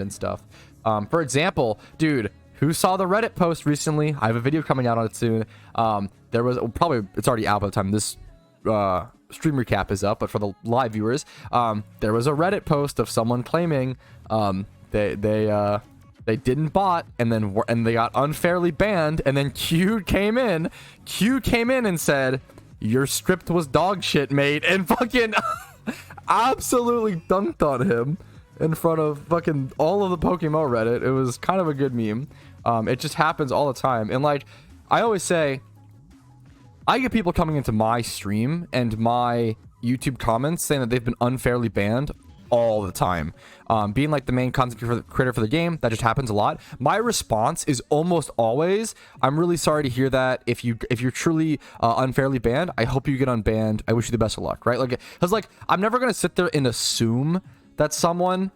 and stuff. For example, dude, who saw the Reddit post recently? I have a video coming out on it soon. There was probably, it's already out by the time this stream recap is up, but for the live viewers, there was a Reddit post of someone claiming they didn't bot and they got unfairly banned, and then Q came in and said, your script was dog shit, mate, and fucking absolutely dunked on him in front of fucking all of the PokeMMO Reddit. It was kind of a good meme. It just happens all the time. And like I always say, I get people coming into my stream and my YouTube comments saying that they've been unfairly banned all the time. Being like the main content creator for the game, that just happens a lot. My response is almost always, I'm really sorry to hear that. If you're truly unfairly banned, I hope you get unbanned. I wish you the best of luck, right? Like, because like I'm never gonna sit there and assume that someone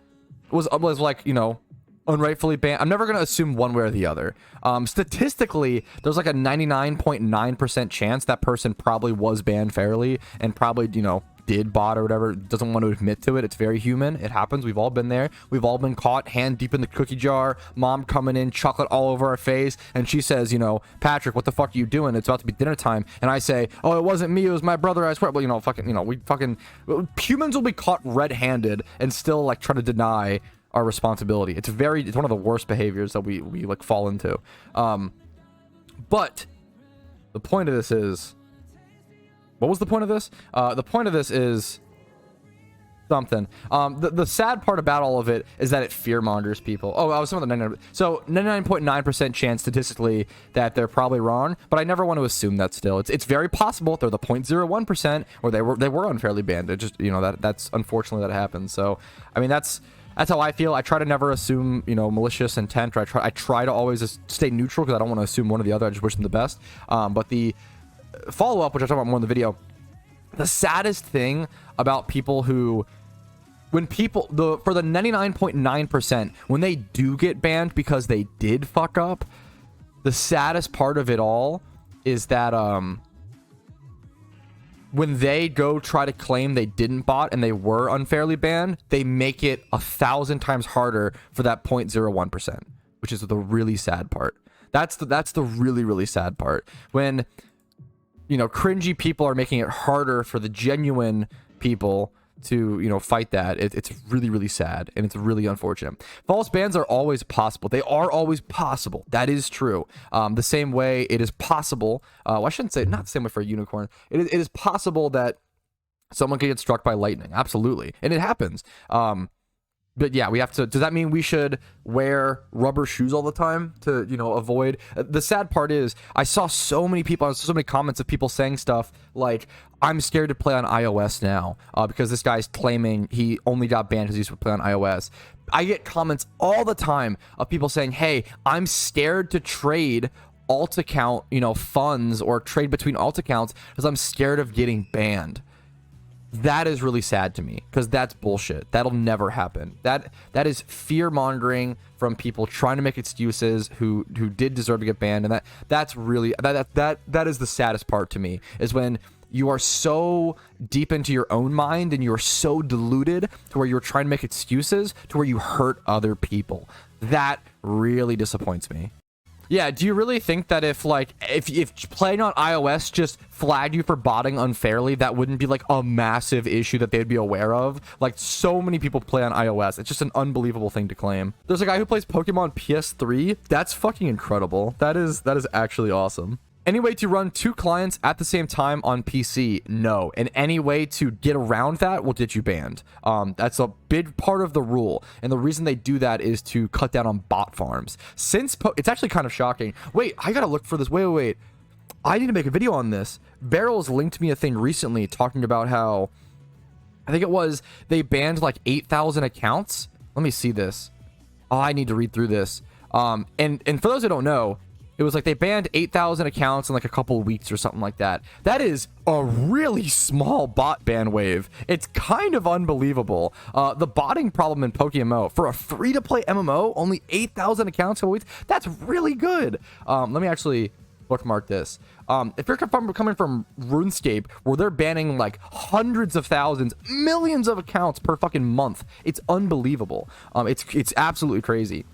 was like, you know, unrightfully banned. I'm never going to assume one way or the other. Statistically, there's like a 99.9% chance that person probably was banned fairly and probably, you know, did bot or whatever, doesn't want to admit to it. It's very human. It happens. We've all been there. We've all been caught hand deep in the cookie jar, mom coming in, chocolate all over our face, and she says, you know, Patrick, what the fuck are you doing? It's about to be dinner time. And I say, oh, it wasn't me, it was my brother, I swear. Well, you know, humans will be caught red-handed and still like try to deny our responsibility. It's one of the worst behaviors that we like fall into. But the point of this is, what was the point of this? The point of this is something. The sad part about all of it is that it fear-mongers people. Oh, I was talking about the 99. So 99.9% chance statistically that they're probably wrong, but I never want to assume that still. It's very possible they're the 0.01% or they were unfairly banned. It just, you know, that's unfortunately that happens. So I mean, that's how I feel. I try to never assume, you know, malicious intent, or I try to always just stay neutral because I don't want to assume one or the other. I just wish them the best. But the follow-up, which I talk about more in the video, the saddest thing about people who, when people, for the 99.9%, when they do get banned because they did fuck up, the saddest part of it all is that when they go try to claim they didn't bot and they were unfairly banned, they make it 1,000 times harder for that 0.01%, which is the really sad part. That's the really, really sad part. When, you know, cringy people are making it harder for the genuine people to, you know, fight that. It's really, really sad, and it's really unfortunate. False bans are always possible. They are always possible. That is true. The same way it is possible, well, I shouldn't say not the same way for a unicorn. It is possible that someone could get struck by lightning. Absolutely. And it happens. But yeah, we have to, does that mean we should wear rubber shoes all the time to, you know, avoid? The sad part is I saw so many people, so many comments of people saying stuff like, I'm scared to play on iOS now because this guy's claiming he only got banned because he used to play on iOS. I get comments all the time of people saying, hey, I'm scared to trade alt account, you know, funds or trade between alt accounts because I'm scared of getting banned. That is really sad to me because that's bullshit. That'll never happen. That is fear mongering from people trying to make excuses who did deserve to get banned, and that's really that is the saddest part to me, is when you are so deep into your own mind and you're so deluded to where you're trying to make excuses to where you hurt other people. That really disappoints me. Yeah, do you really think that if playing on iOS just flagged you for botting unfairly, that wouldn't be like a massive issue that they'd be aware of? Like, so many people play on iOS. It's just an unbelievable thing to claim. There's a guy who plays Pokemon PS3. That's fucking incredible. That is actually awesome. Any way to run 2 clients at the same time on PC? No. And any way to get around that will get you banned. That's a big part of the rule. And the reason they do that is to cut down on bot farms. It's actually kind of shocking. Wait, I gotta look for this. Wait. I need to make a video on this. Barrels linked me a thing recently talking about how, I think it was, they banned like 8,000 accounts. Let me see this. Oh, I need to read through this. And for those who don't know, it was like they banned 8,000 accounts in like a couple weeks or something like that. That is a really small bot ban wave. It's kind of unbelievable. The botting problem in PokeMMO, for a free-to-play MMO, only 8,000 accounts in a week, that's really good. Let me actually bookmark this. If you're coming from RuneScape, where they're banning like hundreds of thousands, millions of accounts per fucking month, it's unbelievable. It's absolutely crazy.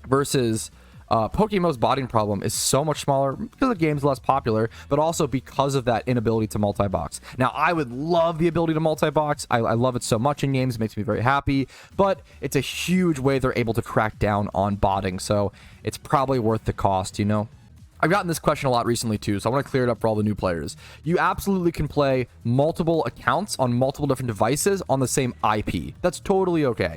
Versus PokeMMO's botting problem is so much smaller because the game's less popular, but also because of that inability to multi-box. Now, I would love the ability to multi-box. I love it so much in games. It makes me very happy, but it's a huge way they're able to crack down on botting, so it's probably worth the cost, you know? I've gotten this question a lot recently too, so I want to clear it up for all the new players. You absolutely can play multiple accounts on multiple different devices on the same IP. That's totally okay.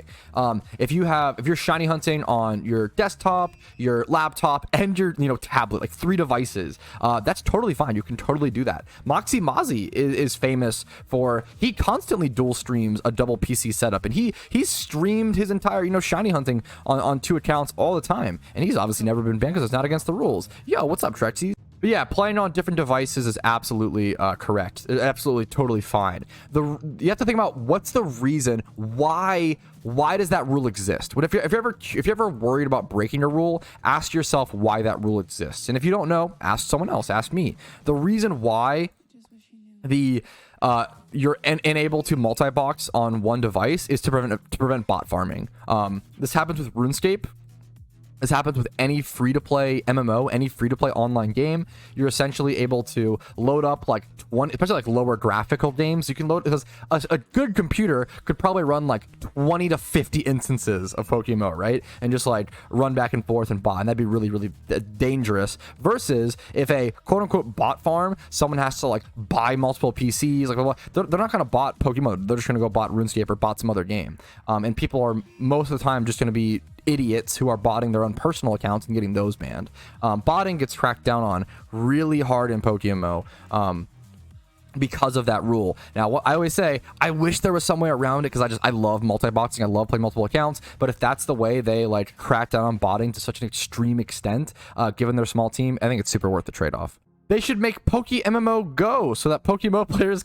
If you're shiny hunting on your desktop, your laptop, and your tablet, like 3 devices, that's totally fine. You can totally do that. Moxie Mozzie is famous for, he constantly dual streams a double PC setup, and he streamed his entire shiny hunting on 2 accounts all the time, and he's obviously never been banned because it's not against the rules. Yo, what's up, Trexie? But yeah, playing on different devices is absolutely correct. Absolutely, totally fine. You have to think about what's the reason why does that rule exist? If you're ever worried about breaking a rule, ask yourself why that rule exists. And if you don't know, ask someone else. Ask me. The reason why you're unable to multi-box on one device is to prevent bot farming. This happens with RuneScape. This happens with any free-to-play MMO, any free-to-play online game. You're essentially able to load up like 20, especially like lower graphical games. You can load, because a good computer could probably run like 20 to 50 instances of PokeMMO, right? And just like run back and forth and bot, and that'd be really, really dangerous. Versus if a quote-unquote bot farm, someone has to like buy multiple PCs, like blah, blah, they're not gonna bot PokeMMO. They're just gonna go bot RuneScape or bot some other game. And people are most of the time just gonna be idiots who are botting their own personal accounts and getting those banned. Botting gets cracked down on really hard in PokeMMO because of that rule. Now, what I always say, I wish there was some way around it, because I love multi-boxing. I love playing multiple accounts. But if that's the way they like crack down on botting to such an extreme extent, given their small team, I think it's super worth the trade-off. They should make PokeMMO Go so that PokeMMO players